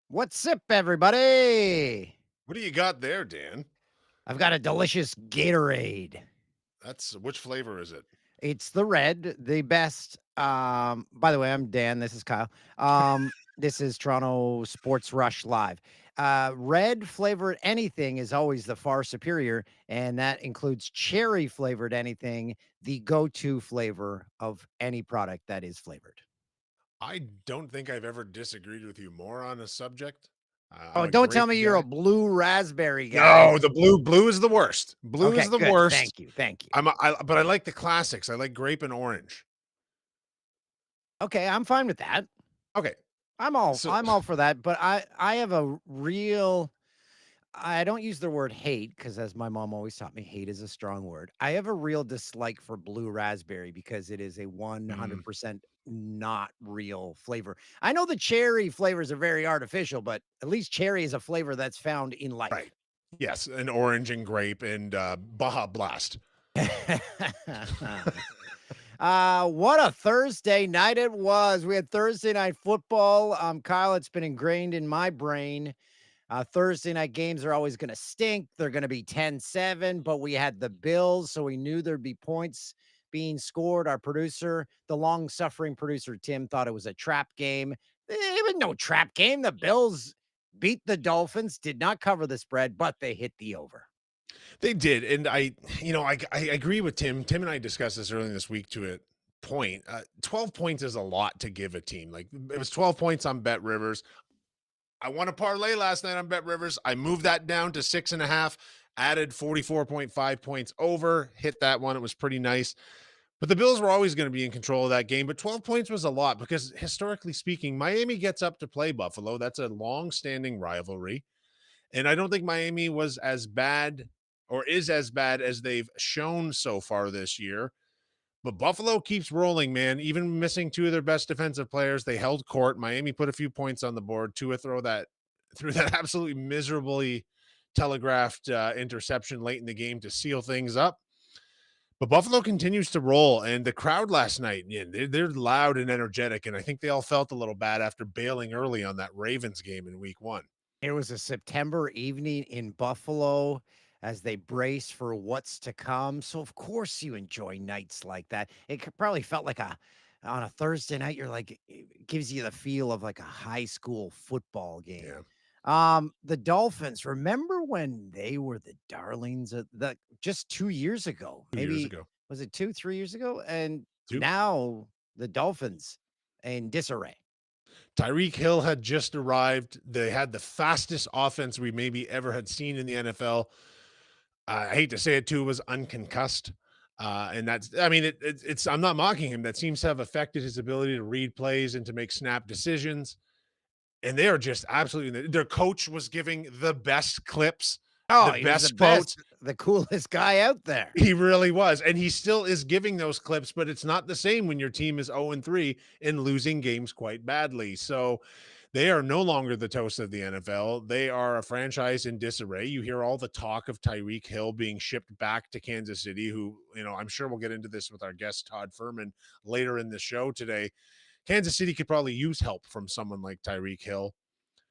What's up, everybody? What do you got there, Dan? I've got a delicious Gatorade. That's which flavor is it? It's the red, the best. By the way, I'm Dan. This is Kyle. This is Toronto Sports Rush Live. Red flavored anything is always the far superior, and that includes cherry flavored anything, the go to flavor of any product that is flavored. I don't think I've ever disagreed with you more on a subject. I'm Oh, a don't tell grape me you're a guy. blue raspberry guy. No, the blue is the worst. Blue is Okay, the good. worst. Thank you. Thank you. But I like the classics. I like grape and orange. Okay, I'm fine with that. Okay. So I'm all for that, but I have a real I don't use the word hate because as my mom always taught me, hate is a strong word. I have a real dislike for blue raspberry because it is a mm, 100% not real flavor. I know the cherry flavors are very artificial, but at least cherry is a flavor that's found in life. right. Yes, an orange and grape and Baja Blast. What a Thursday night it was. We had Thursday night football. Kyle, it's been ingrained in my brain. Thursday night games are always going to stink. They're going to be 10-7, but we had the Bills, so we knew there'd be points being scored. Our producer, the long suffering producer, Tim, thought it was a trap game. It was no trap game. The Bills beat the Dolphins, did not cover the spread, but they hit the over. They did, and I agree with Tim. Tim and I discussed this earlier this week to a point. 12 points is a lot to give a team. Like it was 12 points on Bet Rivers. I won a parlay last night on Bet Rivers. I moved that down to 6.5, added 44.5 points over, hit that one. It was pretty nice. But the Bills were always going to be in control of that game. But 12 points was a lot because historically speaking, Miami gets up to play Buffalo. That's a long-standing rivalry. And I don't think Miami was as bad or is as bad as they've shown so far this year. But Buffalo keeps rolling, man. Even missing two of their best defensive players, they held court. Miami put a few points on the board. Tua threw that absolutely miserably telegraphed interception late in the game to seal things up. But Buffalo continues to roll, and the crowd last night, yeah, they're loud and energetic, and I think they all felt a little bad after bailing early on that Ravens game in Week 1. It was a September evening in Buffalo as they brace for what's to come. So of course you enjoy nights like that. Probably felt like a on a Thursday night. You're like it gives you the feel of like a high school football game. Yeah, The Dolphins. Remember when they were the darlings of the just 2 years ago? 2 years Maybe ago. was it 2, 3 years ago? And 2. now the Dolphins in disarray. Tyreek Hill had just arrived. They had the fastest offense we maybe ever had seen in the NFL. I hate to say it too, was unconcussed. And that's, I mean, it's, I'm not mocking him. That seems to have affected his ability to read plays and to make snap decisions. And they are just absolutely, their coach was giving the best clips, Oh, the he was the best best, quotes. the coolest guy out there. He really was. And he still is giving those clips, but it's not the same when your team is 0-3 and losing games quite badly. So they are no longer the toast of the NFL. They are a franchise in disarray. You hear all the talk of Tyreek Hill being shipped back to Kansas City, who, I'm sure we'll get into this with our guest, Todd Fuhrman, later in the show today. Kansas City could probably use help from someone like Tyreek Hill.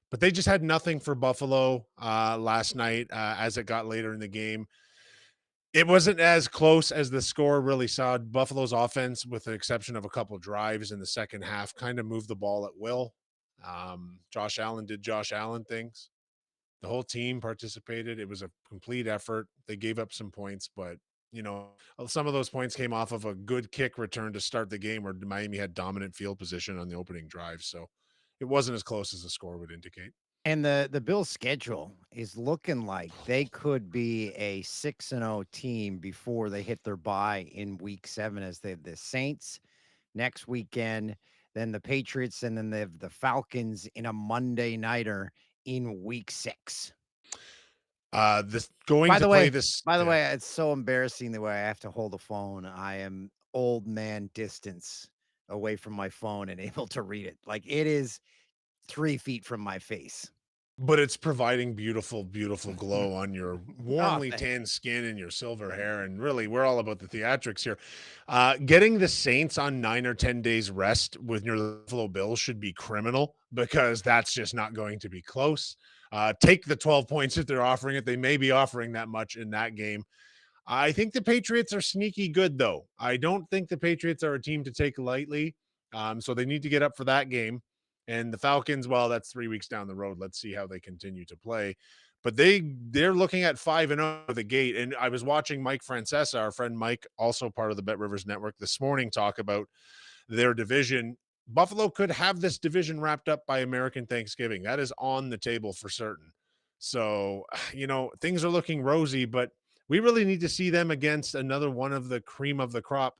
But they just had nothing for Buffalo last night as it got later in the game. It wasn't as close as the score really saw. Buffalo's offense, with the exception of a couple drives in the second half, kind of moved the ball at will. Josh Allen did Josh Allen things. The whole team participated. It was a complete effort. They gave up some points, but some of those points came off of a good kick return to start the game where Miami had dominant field position on the opening drive. So it wasn't as close as the score would indicate. And the Bills' schedule is looking like they could be a 6-0 team before they hit their bye in week 7 as they have the Saints next weekend, then the Patriots, and then they have the Falcons in a Monday nighter in week 6. This going By to the play way this. by the Yeah. way, it's so embarrassing the way I have to hold the phone. I am old man distance away from my phone and able to read it. Like, it is 3 feet from my face. but it's providing beautiful, beautiful glow on your Oh, warmly thanks. tanned skin and your silver hair. And really, we're all about the theatrics here. Getting the Saints on 9 or 10 days rest with your Buffalo Bills should be criminal because that's just not going to be close. Take the 12 points if they're offering it. They may be offering that much in that game. I think the Patriots are sneaky good, though. I don't think the Patriots are a team to take lightly. So they need to get up for that game. And the Falcons, well, that's 3 weeks down the road. Let's see how they continue to play. But they're looking at 5-0 at the gate. And I was watching Mike Francesa, our friend Mike, also part of the Bet Rivers Network, this morning talk about their division. Buffalo could have this division wrapped up by American Thanksgiving. That is on the table for certain. So, things are looking rosy, but we really need to see them against another one of the cream of the crop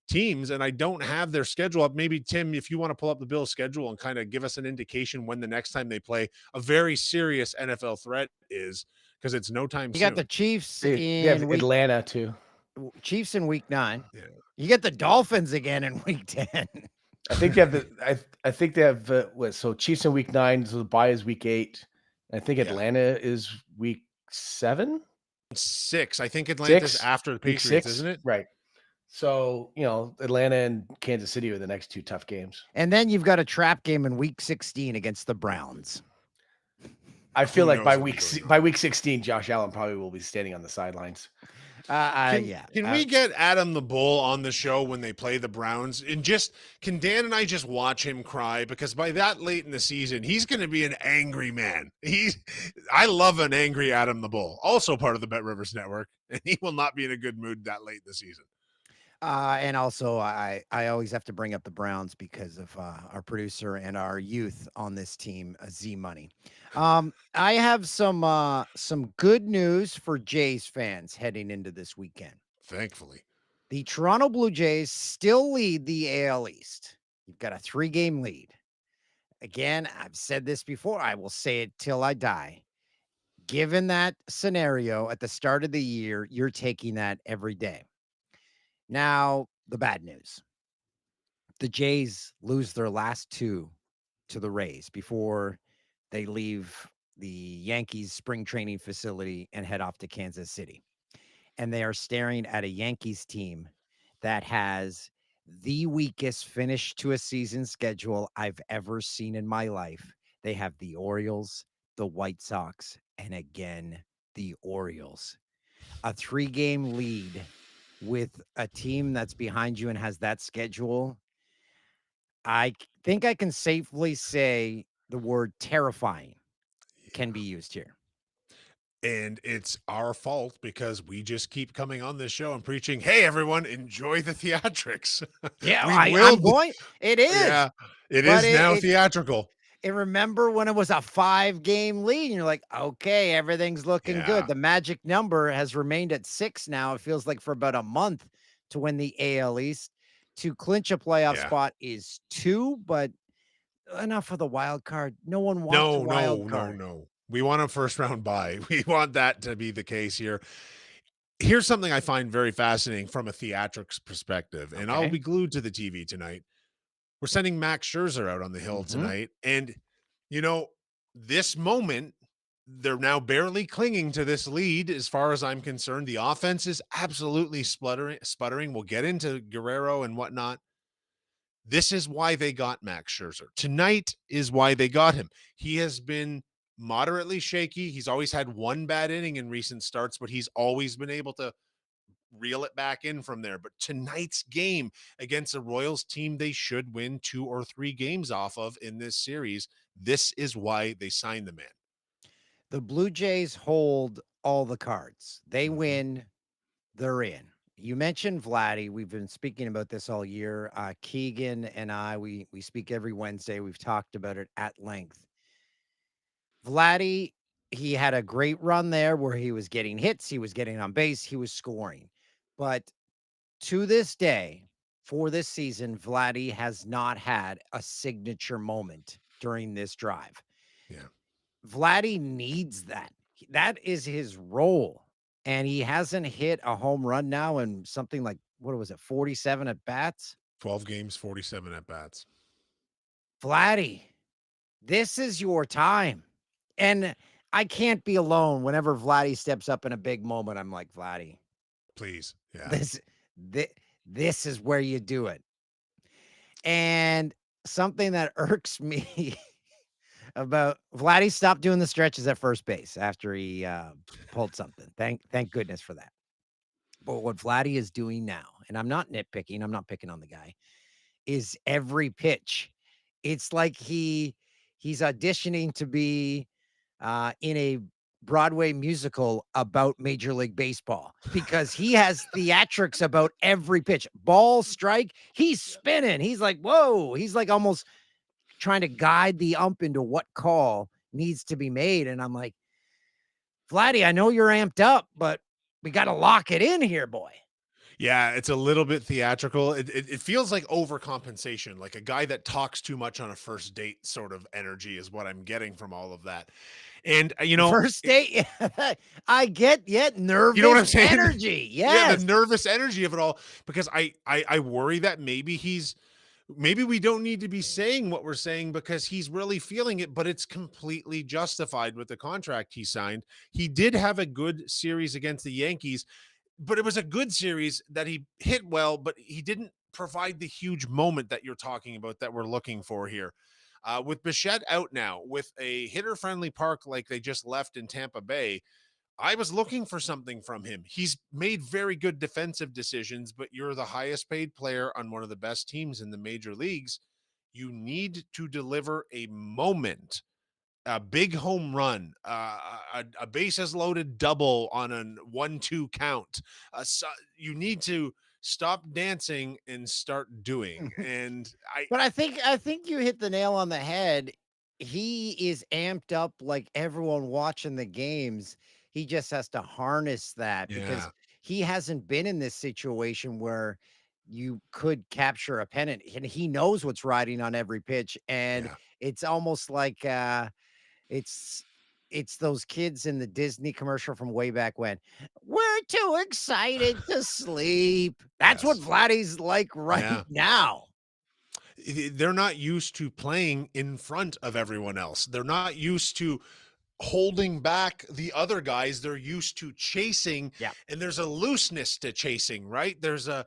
teams. And I don't have their schedule up. Maybe, Tim, if you want to pull up the Bills schedule and kind of give us an indication when the next time they play a very serious NFL threat is, because it's no time You got the soon. Chiefs They have in Atlanta too. week 9. Yeah. You get the Dolphins again in week 10. I think they have I think they have so Chiefs in week 9, so the bye is week 8. I think Yeah. Atlanta is week 7, 6. I think Atlanta's 6, after the week Patriots, 6, isn't it? right? So Atlanta and Kansas City are the next 2 tough games. And then you've got a trap game in week 16 against the Browns. I feel Who like by knows week 16, Josh Allen probably will be standing on the sidelines. Can we get Adam the Bull on the show when they play the Browns? And can Dan and I just watch him cry? Because by that late in the season, he's going to be an angry man. I love an angry Adam the Bull, also part of the Bet Rivers Network, and he will not be in a good mood that late in the season. And also, I always have to bring up the Browns because of our producer and our youth on this team, Z Money. I have some good news for Jays fans heading into this weekend. Thankfully. The Toronto Blue Jays still lead the AL East. You've got a 3-game lead. Again, I've said this before. I will say it till I die. Given that scenario at the start of the year, you're taking that every day. Now, the bad news. The Jays lose their last 2 to the Rays before they leave the Yankees spring training facility and head off to Kansas City. And they are staring at a Yankees team that has the weakest finish to a season schedule I've ever seen in my life. They have the Orioles, the White Sox, and again, the Orioles. A 3-game lead with a team that's behind you and has that schedule. I think I can safely say the word terrifying can be used here. And it's our fault because we just keep coming on this show and preaching, hey, everyone, enjoy the theatrics. Yeah, We I'm will. going. It is. Yeah, it But is now theatrical. And remember when it was a 5-game lead and you're like, okay, everything's looking Yeah. good. The magic number has remained at 6 now. It feels like for about a month to win the AL East. To clinch a playoff spot is 2, but enough of the wild card. No one wants a wild card. No. We want a first round bye. We want that to be the case here. Here's something I find very fascinating from a theatrics perspective, and I'll be glued to the TV tonight. We're sending Max Scherzer out on the hill tonight. And, this moment, they're now barely clinging to this lead as far as I'm concerned. The offense is absolutely sputtering. We'll get into Guerrero and whatnot. This is why they got Max Scherzer. Tonight is why they got him. He has been moderately shaky. He's always had one bad inning in recent starts, but he's always been able to reel it back in from there. But tonight's game against a Royals team they should win 2 or 3 games off of in this series, this is why they signed the man. The Blue Jays hold all the cards. They win, they're in. You mentioned Vladdy. We've been speaking about this all year. Keegan and I, we speak every Wednesday. We've talked about it at length. Vladdy, he had a great run there where he was getting hits, he was getting on base, he was scoring. But to this day, for this season, Vladdy has not had a signature moment during this drive. Yeah. Vladdy needs that. That is his role. And he hasn't hit a home run now in something like, what was it, 47 at bats? 12 games, 47 at bats. Vladdy, this is your time. And I can't be alone whenever Vladdy steps up in a big moment. I'm like, Vladdy, Please. Yeah. this, this, this is where you do it. And something that irks me about Vladdy stopped doing the stretches at first base after he pulled something. Thank goodness for that. But what Vladdy is doing now, and I'm not nitpicking, I'm not picking on the guy, is every pitch. It's like he's auditioning to be in a Broadway musical about Major League Baseball because he has theatrics about every pitch. Ball strike, he's spinning. He's like, whoa. He's like almost trying to guide the ump into what call needs to be made. And I'm like, Vladdy, I know you're amped up, but we got to lock it in here, boy. Yeah, it's a little bit theatrical. It feels like overcompensation, like a guy that talks too much on a first date sort of energy is what I'm getting from all of that. And First date, I get yet you know what I'm nervous saying? energy. Yeah, the Yes. nervous energy of it all, because I worry that maybe we don't need to be saying what we're saying because he's really feeling it, but it's completely justified with the contract he signed. He did have a good series against the Yankees, but it was a good series that he hit well, but he didn't provide the huge moment that you're talking about that we're looking for here. With Bichette out now, with a hitter-friendly park like they just left in Tampa Bay, I was looking for something from him. He's made very good defensive decisions, but you're the highest paid player on one of the best teams in the major leagues. You need to deliver a moment, a big home run, a bases loaded double on a 1-2 count. So you need to stop dancing and start doing. And But I think you hit the nail on the head. He is amped up like everyone watching the games. He just has to harness that because yeah, he hasn't been in this situation where you could capture a pennant and he knows what's riding on every pitch. And yeah. it's almost like it's it's those kids in the Disney commercial from way back when. We're too excited to sleep. That's what Yes. Vladdy's like right Yeah. now. They're not used to playing in front of everyone else. They're not used to holding back the other guys. They're used to chasing, Yeah. and there's a looseness to chasing, right? There's a,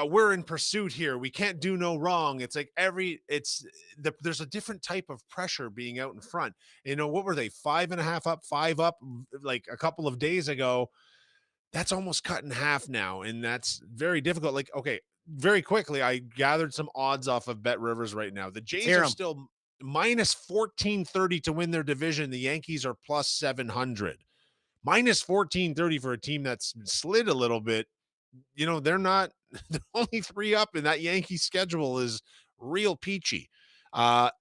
we're in pursuit here. We can't do no wrong. It's like there's a different type of pressure being out in front. What were they, 5.5 up, 5 up, like a couple of days ago? That's almost cut in half now, and that's very difficult. Like, okay, very quickly, I gathered some odds off of Bet Rivers right now. The Let's Jays hear are him. still minus 1430 to win their division. The Yankees are plus 700. Minus 1430 for a team that's slid a little bit. They're not, they're only 3 up, and that Yankee schedule is real peachy.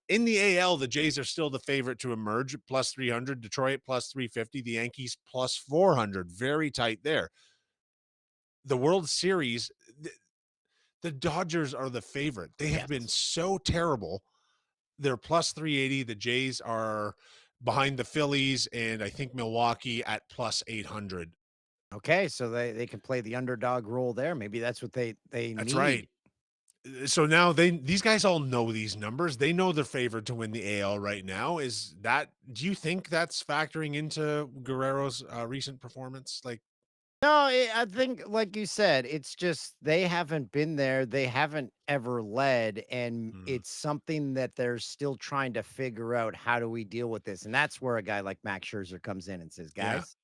In the AL, the Jays are still the favorite to emerge, plus 300. Detroit plus 350. The Yankees plus 400. Very tight there. The World Series, the Dodgers are the favorite. They have been Yes. so terrible. They're plus 380. The Jays are behind the Phillies and I think Milwaukee at plus 800. Okay, so they can play the underdog role there. Maybe that's what they That's right. need. So now these guys all know these numbers. They know they're favored to win the AL right now. Do you think that's factoring into Guerrero's recent performance? Like, No, I think, like you said, it's just they haven't been there. They haven't ever led, and hmm, it's something that they're still trying to figure out. How do we deal with this? And that's where a guy like Max Scherzer comes in and says, yeah, "Guys,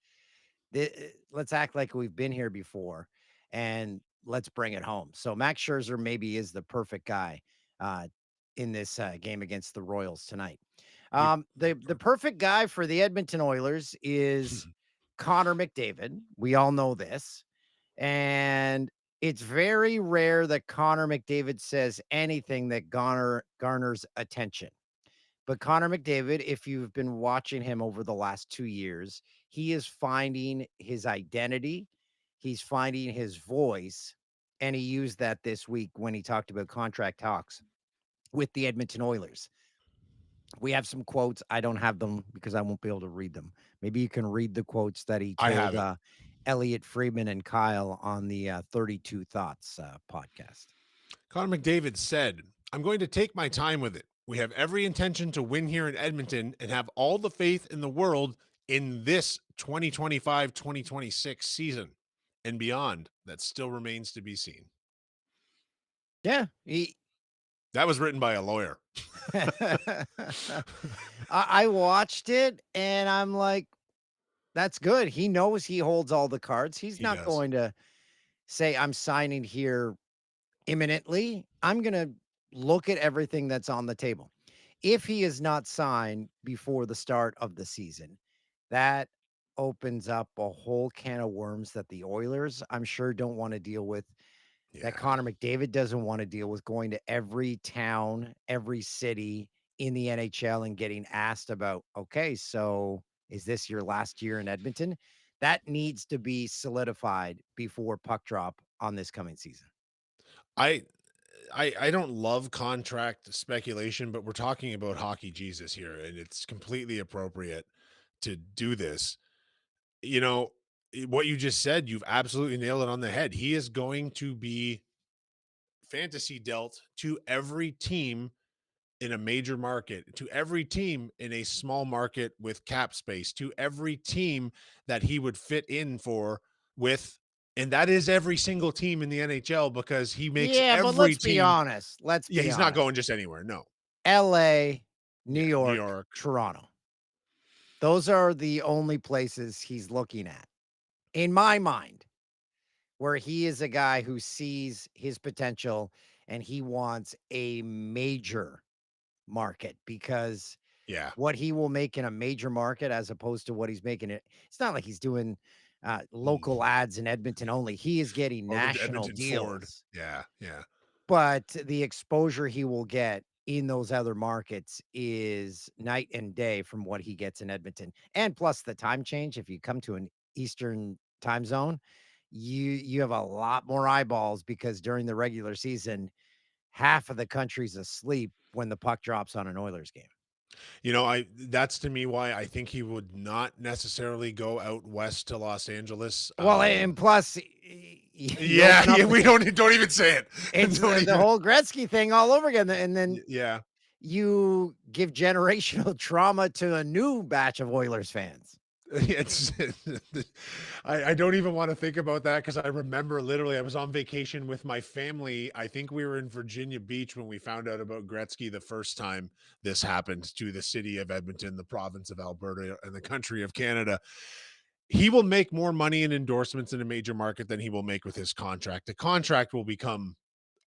let's act like we've been here before, and let's bring it home." So Max Scherzer maybe is the perfect guy uh, in this game against the Royals tonight. would The perfect guy for the Edmonton Oilers is Connor McDavid. We all know this, and it's very rare that Connor McDavid says anything that garners attention. But Connor McDavid, if you've been watching him over the last 2 years, he is finding his identity, he's finding his voice, and he used that this week when he talked about contract talks with the Edmonton Oilers. We have some quotes. I don't have them because I won't be able to read them. Maybe you can read the quotes that he I told, have it. Elliot Friedman and Kyle on the, 32 Thoughts, podcast. Connor McDavid said, "I'm going to take my time with it. We have every intention to win here in Edmonton and have all the faith in the world in this 2025-2026 season and beyond. That still remains to be seen. Yeah, That was written by a lawyer. I watched it and I'm like, that's good. He knows he holds all the cards. He's He not does. going to say, I'm signing here imminently. I'm going to look at everything that's on the table. If he is not signed before the start of the season, that opens up a whole can of worms that the Oilers, I'm sure, don't want to deal with, that Yeah. Connor McDavid doesn't want to deal with, going to every town, every city in the NHL and getting asked about, okay, so is this your last year in Edmonton? That needs to be solidified before puck drop on this coming season. I I don't love contract speculation, but we're talking about hockey Jesus here, and it's completely appropriate to do this. You know, what you just said, you've absolutely nailed it on the head. He is going to be fantasy dealt to every team in a major market, to every team in a small market with cap space, to every team that he would fit in for with. And that is every single team in the NHL because he makes Yeah, but every let's be team. honest. Let's Yeah, be he's not honest. going just anywhere. No. LA, New Yeah, New York, York. Toronto. Those are the only places he's looking at, in my mind, where he is a guy who sees his potential and he wants a major market, because Yeah. what he will make in a major market as opposed to what he's making it's not like he's doing Mm. local ads in Edmonton only. He is getting Or the national Edmonton Ford. deals, Yeah. Yeah. but the exposure he will get in those other markets is night and day from what he gets in Edmonton. And plus the time change, if you come to an Eastern time zone, you have a lot more eyeballs, because during the regular season, half of the country's asleep when the puck drops on an Oilers game. I that's to me why I think he would not necessarily go out west to Los Angeles. Well, and plus, you Yeah, open up yeah, we don't even say it. it's Don't the even. whole Gretzky thing all over again, and then Yeah. you give generational trauma to a new batch of Oilers fans. It's I don't even want to think about that because I remember literally I was on vacation with my family. I think we were in Virginia Beach when we found out about Gretzky the first time this happened to the city of Edmonton, the province of Alberta, and the country of Canada. He will make more money in endorsements in a major market than he will make with his contract. The contract will become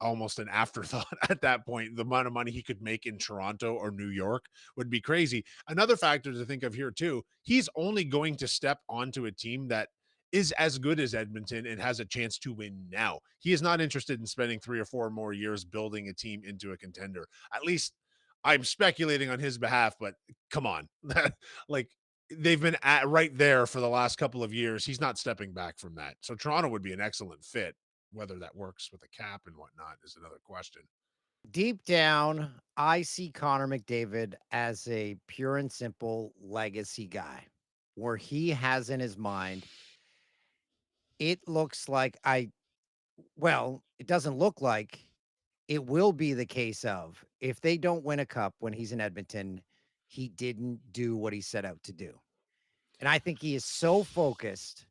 almost an afterthought at that point. The amount of money he could make in Toronto or New York would be crazy. Another factor to think of here too, he's only going to step onto a team that is as good as Edmonton and has a chance to win now. He is not interested in spending 3 or 4 more years building a team into a contender. At least I'm speculating on his behalf, but come on. Like they've been at right there for the last couple of years. He's not stepping back from that. So Toronto would be an excellent fit. Whether that works with a cap and whatnot is another question. Deep down, I see Connor McDavid as a pure and simple legacy guy, where he has in his mind, it looks like it doesn't look like, it will be the case of, if they don't win a cup when he's in Edmonton, he didn't do what he set out to do. And I think he is so focused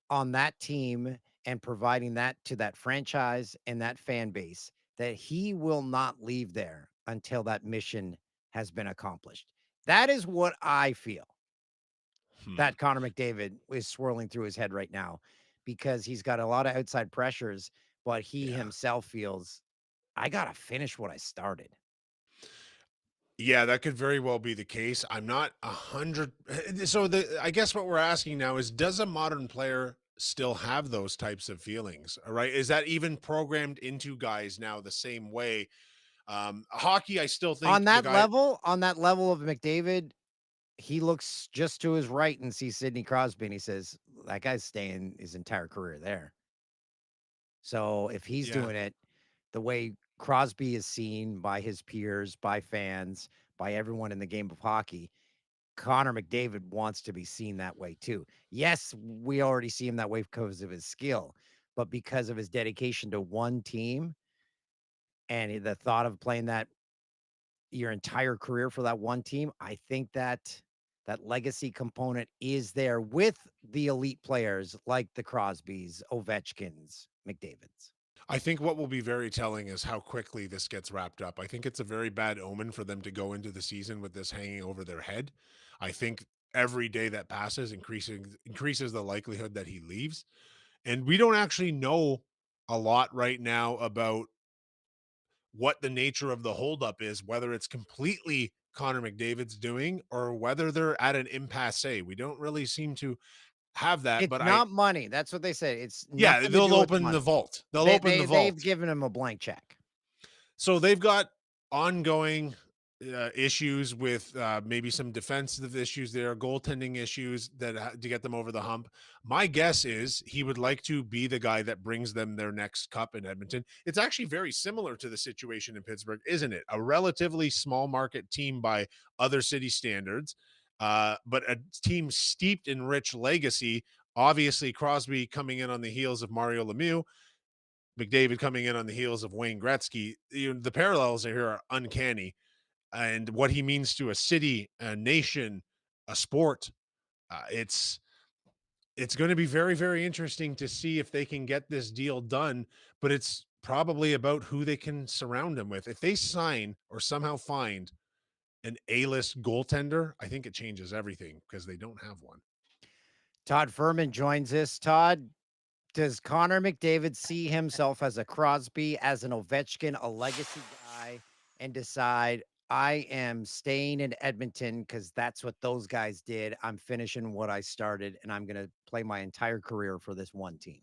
on that team and providing that to that franchise and that fan base that he will not leave there until that mission has been accomplished. That is what I feel Hmm. that Connor McDavid is swirling through his head right now, because he's got a lot of outside pressures, but he Yeah. himself feels, I got to finish what I started. Yeah, that could very well be the case. I'm not 100. So I guess what we're asking now is, does a modern player still have those types of feelings? All right. Is that even programmed into guys now the same way? Hockey, I still think the guy. On that level of McDavid, he looks just to his right and sees Sidney Crosby, and he says, that guy's staying his entire career there. So if he's Yeah. doing it the way Crosby is seen by his peers, by fans, by everyone in the game of hockey, Connor McDavid wants to be seen that way too. Yes, we already see him that way because of his skill, but because of his dedication to one team and the thought of playing that your entire career for that one team, I think that that legacy component is there with the elite players like the Crosbys, Ovechkins, McDavids. I think what will be very telling is how quickly this gets wrapped up. I think it's a very bad omen for them to go into the season with this hanging over their head. I think every day that passes increases the likelihood that he leaves. And we don't actually know a lot right now about what the nature of the holdup is, whether it's completely Connor McDavid's doing or whether they're at an impasse. We don't really seem to have that, It's but not money. That's what they say. It's yeah, nothing to they'll do with open the money. vault. They'll They open the they they've vault. given him a blank check. So they've got ongoing issues with maybe some defensive issues there, goaltending issues that to get them over the hump. My guess is he would like to be the guy that brings them their next cup in Edmonton. It's actually very similar to the situation in Pittsburgh, isn't it? A relatively small market team by other city standards, but a team steeped in rich legacy. Obviously, Crosby coming in on the heels of Mario Lemieux, McDavid coming in on the heels of Wayne Gretzky. The parallels here are uncanny, and what he means to a city, a nation, a sport. It's going to be very, very interesting to see if they can get this deal done. But it's probably about who they can surround him with. If they sign or somehow find an A-list goaltender, I think it changes everything because they don't have one. Todd Fuhrman joins us. Todd, does Connor McDavid see himself as a Crosby, as an Ovechkin, a legacy guy, and decide I am staying in Edmonton because that's what those guys did. I'm finishing what I started, and I'm going to play my entire career for this one team.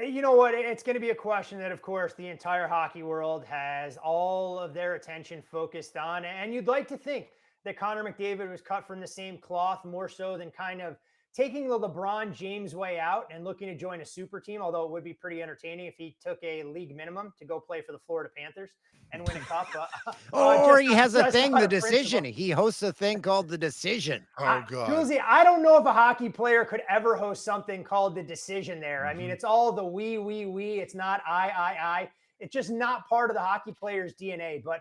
You know what? It's going to be a question that, of course, the entire hockey world has all of their attention focused on. And you'd like to think that Connor McDavid was cut from the same cloth more so than kind of taking the LeBron James way out and looking to join a super team, although it would be pretty entertaining if he took a league minimum to go play for the Florida Panthers and win a cup. Or he has a just thing, out The of principle. Decision. He hosts a thing called The Decision. Oh, God. Julie, I don't know if a hockey player could ever host something called The Decision there. Mm-hmm. I mean, it's all the we. It's not I. It's just not part of the hockey player's DNA. But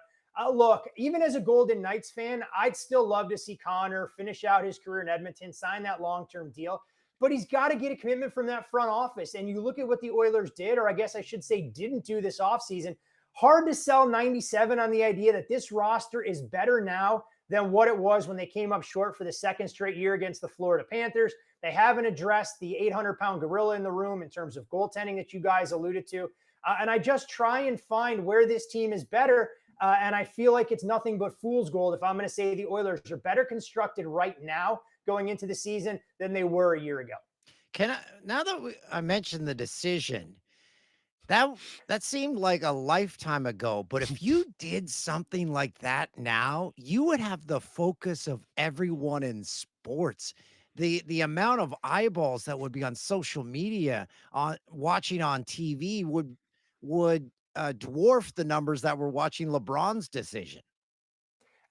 look, even as a Golden Knights fan, I'd still love to see Connor finish out his career in Edmonton, sign that long-term deal. But he's got to get a commitment from that front office. And you look at what the Oilers did, or I guess I should say didn't do this offseason. Hard to sell 97 on the idea that this roster is better now than what it was when they came up short for the second straight year against the Florida Panthers. They haven't addressed the 800-pound gorilla in the room in terms of goaltending that you guys alluded to. And I just try and find where this team is better. And I feel like it's nothing but fool's gold if I'm going to say the Oilers are better constructed right now going into the season than they were a year ago. Now that I mentioned The Decision, that seemed like a lifetime ago, but if you did something like that now, you would have the focus of everyone in sports. The amount of eyeballs that would be on social media, on watching on TV would dwarf the numbers that were watching LeBron's Decision.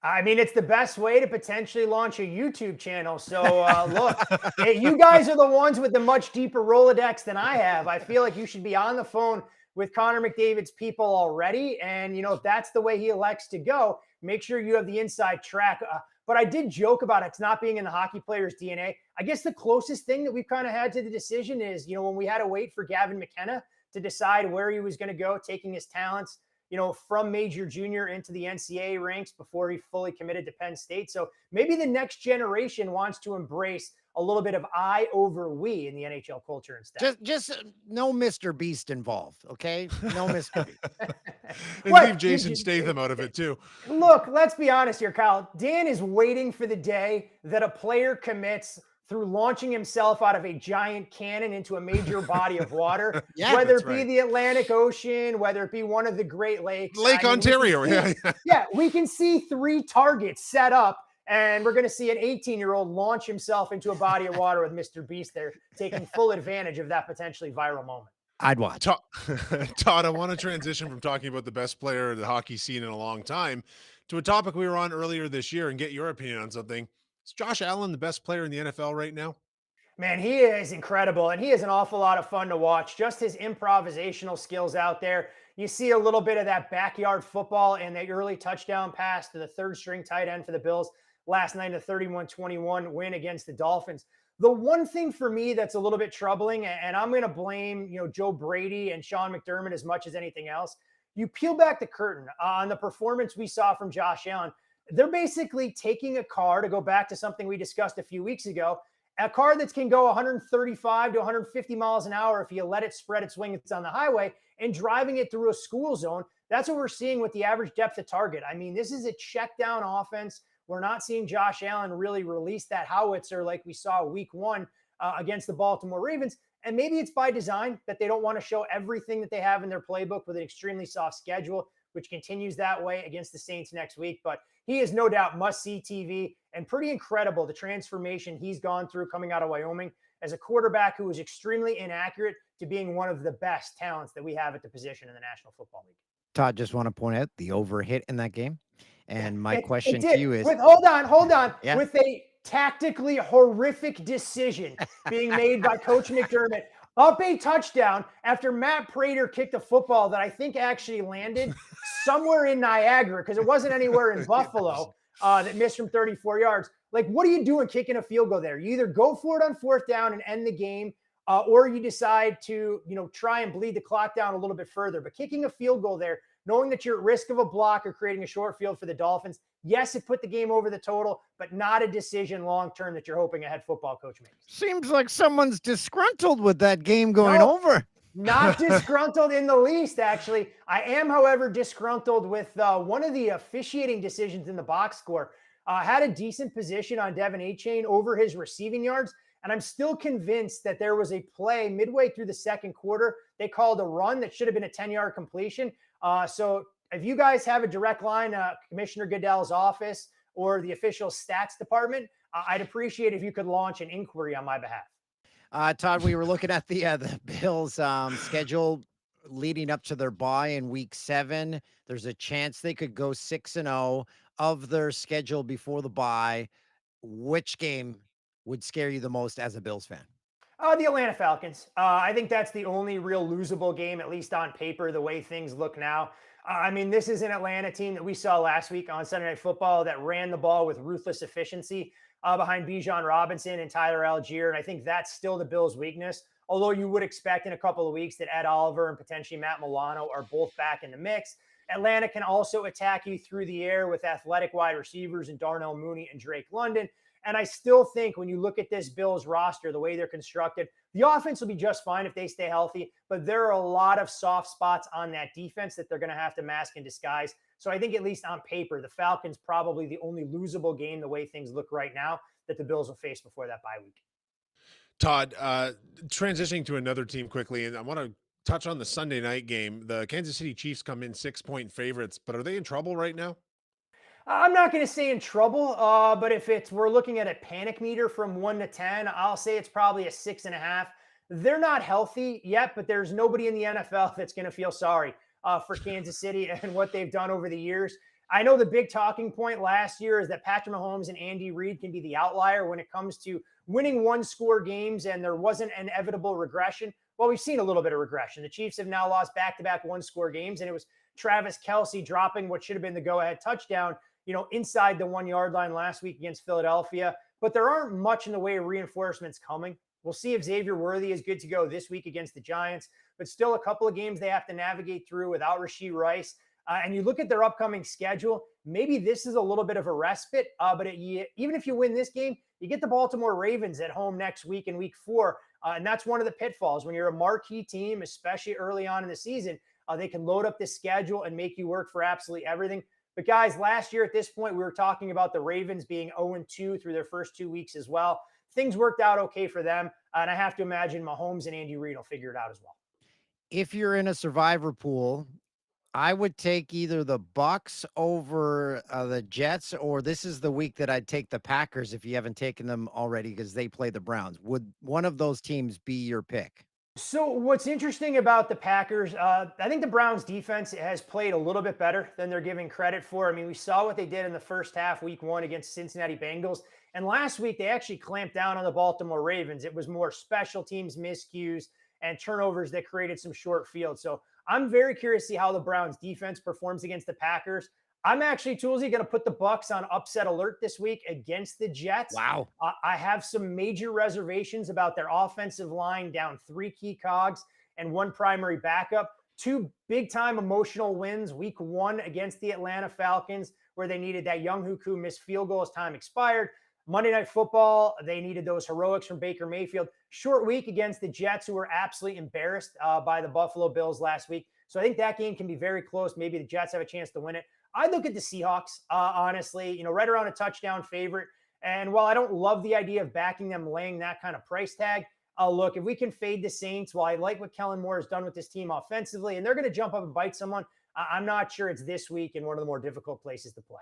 I mean, it's the best way to potentially launch a YouTube channel. So, look, you guys are the ones with the much deeper Rolodex than I have. I feel like you should be on the phone with Connor McDavid's people already. And, you know, if that's the way he elects to go, make sure you have the inside track. But I did joke about it's not being in the hockey player's DNA. I guess the closest thing that we've kind of had to the decision is, you know, when we had to wait for Gavin McKenna to decide where he was going to go, taking his talents, you know, from major junior into the NCAA ranks before he fully committed to Penn State. So maybe the next generation wants to embrace a little bit of I over we in the NHL culture instead. Just no Mr. Beast involved, okay? No Mr. Beast. And leave Jason Statham out of it too. Look, let's be honest here, Kyle. Dan is waiting for the day that a player commits through launching himself out of a giant cannon into a major body of water, Yeah, whether that's it be right. the Atlantic Ocean, whether it be one of the Great Lakes. Lake Ontario. Yeah, we can see 3 targets set up, and we're going to see an 18-year-old launch himself into a body of water with Mr. Beast there, taking full advantage of that potentially viral moment. I'd watch. Todd, I want to transition from talking about the best player of the hockey scene in a long time to a topic we were on earlier this year and get your opinion on something. Is Josh Allen the best player in the NFL right now? Man, he is incredible, and he is an awful lot of fun to watch. Just his improvisational skills out there. You see a little bit of that backyard football and the early touchdown pass to the third string tight end for the Bills last night in a 31-21 win against the Dolphins. The one thing for me that's a little bit troubling, and I'm going to blame Joe Brady and Sean McDermott as much as anything else. You peel back the curtain on the performance we saw from Josh Allen. They're basically taking a car, to go back to something we discussed a few weeks ago, a car that can go 135 to 150 miles an hour if you let it spread its wings on the highway, and driving it through a school zone. That's what we're seeing with the average depth of target. I mean, this is a check down offense. We're not seeing Josh Allen really release that howitzer like we saw week one against the Baltimore Ravens. And maybe it's by design that they don't want to show everything that they have in their playbook with an extremely soft schedule, which continues that way against the Saints next week. But he is no doubt must-see TV, and pretty incredible the transformation he's gone through coming out of Wyoming as a quarterback who was extremely inaccurate to being one of the best talents that we have at the position in the National Football League. Todd, just want to point out the over hit in that game. And my It question did. to you is, Hold on. Yeah. With a tactically horrific decision being made by Coach McDermott up a touchdown after Matt Prater kicked a football that I think actually landed somewhere in Niagara, because it wasn't anywhere in Buffalo, that missed from 34 yards. Like, what are you doing kicking a field goal there? You either go for it on fourth down and end the game, or you decide to, try and bleed the clock down a little bit further. But kicking a field goal there, knowing that you're at risk of a block or creating a short field for the Dolphins, yes, it put the game over the total, but not a decision long-term that you're hoping a head football coach makes. seems like someone's disgruntled with that game going over. Not disgruntled in the least, actually. I am, however, disgruntled with one of the officiating decisions in the box score. Had a decent position on Devin Achane over his receiving yards, and I'm still convinced that there was a play midway through the second quarter. They called a run that should have been a 10-yard completion. So if you guys have a direct line, Commissioner Goodell's office or the official stats department, I'd appreciate if you could launch an inquiry on my behalf. Todd, we were looking at the Bills schedule leading up to their bye in week 7. There's a chance they could go 6-0 of their schedule before the bye. Which game would scare you the most as a Bills fan? The Atlanta Falcons. I think that's the only real losable game, at least on paper, the way things look now. I mean, this is an Atlanta team that we saw last week on Sunday Night Football that ran the ball with ruthless efficiency behind Bijan Robinson and Tyler Algier. And I think that's still the Bills' weakness. Although you would expect in a couple of weeks that Ed Oliver and potentially Matt Milano are both back in the mix. Atlanta can also attack you through the air with athletic wide receivers and Darnell Mooney and Drake London. And I still think when you look at this Bills roster, the way they're constructed, the offense will be just fine if they stay healthy. But there are a lot of soft spots on that defense that they're going to have to mask and disguise. So I think at least on paper, the Falcons probably the only losable game the way things look right now that the Bills will face before that bye week. Todd, transitioning to another team quickly, and I want to touch on the Sunday night game. The Kansas City Chiefs come in 6-point favorites, but are they in trouble right now? I'm not going to say in trouble, but if we're looking at a panic meter from 1 to 10, I'll say it's probably a 6.5. They're not healthy yet, but there's nobody in the NFL that's going to feel sorry for Kansas City and what they've done over the years. I know the big talking point last year is that Patrick Mahomes and Andy Reid can be the outlier when it comes to winning one-score games, and there wasn't an inevitable regression. Well, we've seen a little bit of regression. The Chiefs have now lost back-to-back one-score games, and it was Travis Kelce dropping what should have been the go-ahead touchdown, inside the 1-yard line last week against Philadelphia. But there aren't much in the way of reinforcements coming. We'll see if Xavier Worthy is good to go this week against the Giants, but still a couple of games they have to navigate through without Rashee Rice. And you look at their upcoming schedule, maybe this is a little bit of a respite, but even if you win this game, you get the Baltimore Ravens at home next week in week 4. And that's one of the pitfalls. When you're a marquee team, especially early on in the season, they can load up the schedule and make you work for absolutely everything. But guys, last year at this point, we were talking about the Ravens being 0-2 through their first 2 weeks as well. Things worked out okay for them. And I have to imagine Mahomes and Andy Reid will figure it out as well. If you're in a survivor pool, I would take either the Bucks over the Jets, or this is the week that I'd take the Packers if you haven't taken them already because they play the Browns. Would one of those teams be your pick? So what's interesting about the Packers, I think the Browns defense has played a little bit better than they're giving credit for. I mean, we saw what they did in the first half, week 1 against Cincinnati Bengals. And last week, they actually clamped down on the Baltimore Ravens. It was more special teams miscues and turnovers that created some short field. So I'm very curious to see how the Browns defense performs against the Packers. I'm actually, Toolsy, going to put the Bucks on upset alert this week against the Jets. Wow. I have some major reservations about their offensive line, down 3 key cogs and 1 primary backup. 2 big-time emotional wins, week 1 against the Atlanta Falcons, where they needed that Young Hoku missed field goal as time expired. Monday Night Football, they needed those heroics from Baker Mayfield. Short week against the Jets, who were absolutely embarrassed by the Buffalo Bills last week. So I think that game can be very close. Maybe the Jets have a chance to win it. I look at the Seahawks, honestly, right around a touchdown favorite. And while I don't love the idea of backing them laying that kind of price tag, look, if we can fade the Saints, while I like what Kellen Moore has done with this team offensively, and they're going to jump up and bite someone, I'm not sure it's this week in one of the more difficult places to play.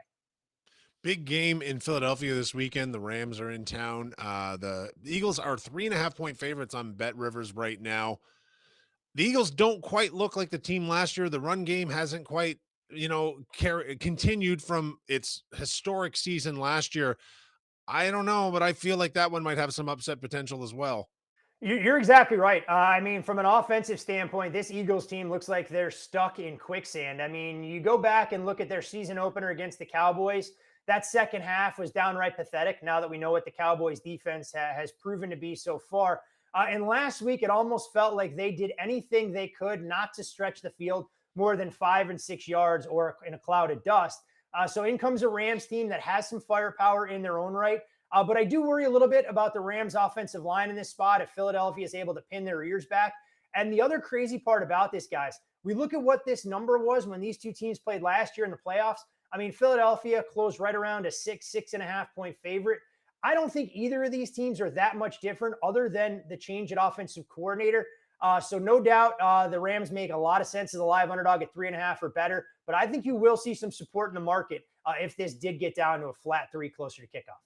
Big game in Philadelphia this weekend. The Rams are in town. The Eagles are 3.5-point favorites on Bet Rivers right now. The Eagles don't quite look like the team last year. The run game hasn't quite, continued from its historic season last year. I don't know, but I feel like that one might have some upset potential as well. You're exactly right. I mean, from an offensive standpoint, this Eagles team looks like they're stuck in quicksand. I mean, you go back and look at their season opener against the Cowboys. That second half was downright pathetic now that we know what the Cowboys defense has proven to be so far. And last week, it almost felt like they did anything they could not to stretch the field more than 5 and 6 yards or in a cloud of dust. So in comes a Rams team that has some firepower in their own right. But I do worry a little bit about the Rams offensive line in this spot if Philadelphia is able to pin their ears back. And the other crazy part about this, guys, we look at what this number was when these two teams played last year in the playoffs. I mean, Philadelphia closed right around a 6.5 point favorite. I don't think either of these teams are that much different other than the change at offensive coordinator. So no doubt the Rams make a lot of sense as a live underdog at 3.5 or better. But I think you will see some support in the market if this did get down to a flat 3 closer to kickoff.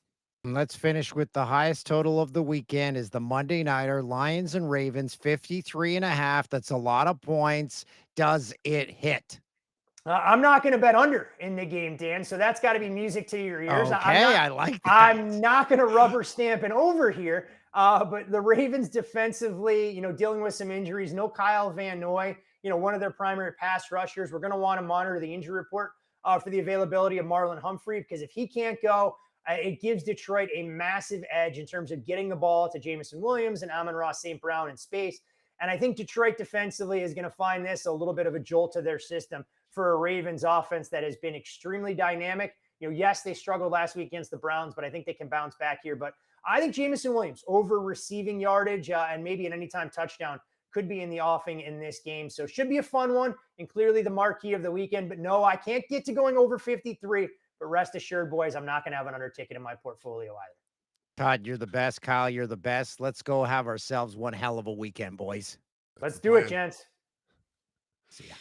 Let's finish with the highest total of the weekend is the Monday Nighter, Lions and Ravens, 53.5. That's a lot of points. Does it hit? I'm not going to bet under in the game, Dan. So that's got to be music to your ears. Okay, I like that. I'm not going to rubber stamp an over here. But the Ravens defensively, dealing with some injuries. No Kyle Van Noy, one of their primary pass rushers. We're going to want to monitor the injury report for the availability of Marlon Humphrey, because if he can't go, it gives Detroit a massive edge in terms of getting the ball to Jameson Williams and Amon-Ra St. Brown in space. And I think Detroit defensively is going to find this a little bit of a jolt to their system for a Ravens offense that has been extremely dynamic. Yes, they struggled last week against the Browns, but I think they can bounce back here. But I think Jameson Williams over receiving yardage and maybe an anytime touchdown could be in the offing in this game. So should be a fun one and clearly the marquee of the weekend. But no, I can't get to going over 53. But rest assured, boys, I'm not going to have an under ticket in my portfolio either. Todd, you're the best. Kyle, you're the best. Let's go have ourselves one hell of a weekend, boys. Let's do it, gents. See ya.